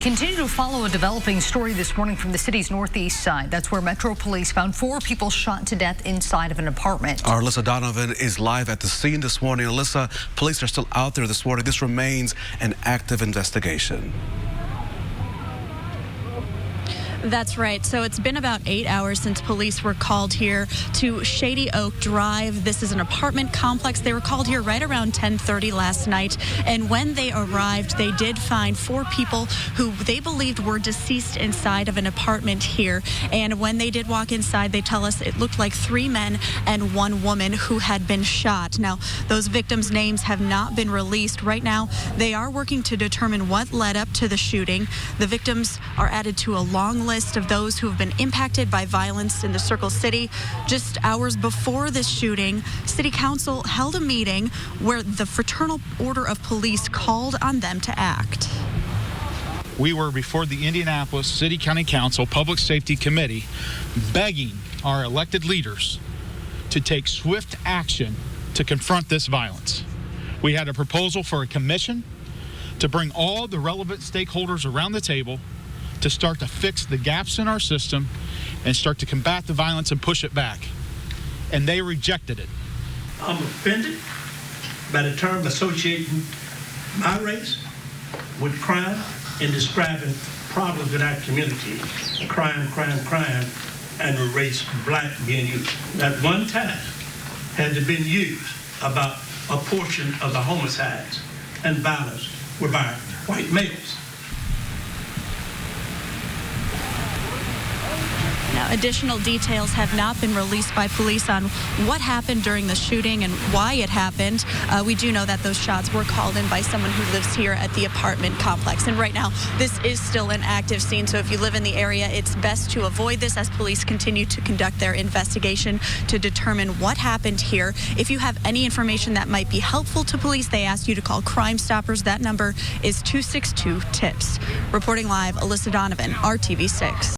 Continue to follow a developing story this morning from the city's northeast side. That's where Metro Police found 4 people shot to death inside of an apartment. Our Alyssa Donovan is live at the scene this morning. Alyssa, police are still out there this morning. This remains an active investigation. That's right. So it's been about 8 hours since police were called here to Shady Oak Drive. This is an apartment complex. They were called here right around 10:30 last night. And when they arrived, they did find 4 people who they believed were deceased inside of an apartment here. And when they did walk inside, they tell us it looked like 3 men and 1 woman who had been shot. Now, those victims' names have not been released. Right now, they are working to determine what led up to the shooting. The victims are added to a long list of those who have been impacted by violence in the Circle City. Just hours before this shooting, City Council held a meeting where the Fraternal Order of Police called on them to act. We were before the Indianapolis City County Council Public Safety Committee begging our elected leaders to take swift action to confront this violence. We had a proposal for a commission to bring all the relevant stakeholders around the table to start to fix the gaps in our system and start to combat the violence and push it back. And they rejected it. I'm offended by the term associating my race with crime and describing problems in our community, crime, and the race black being used. Not one time has it been used about a portion of the homicides and violence were by white males. Now, additional details have not been released by police on what happened during the shooting and why it happened. We do know that those shots were called in by someone who lives here at the apartment complex. And right now, this is still an active scene. So if you live in the area, it's best to avoid this as police continue to conduct their investigation to determine what happened here. If you have any information that might be helpful to police, they ask you to call Crime Stoppers. That number is 262-TIPS. Reporting live, Alyssa Donovan, RTV6.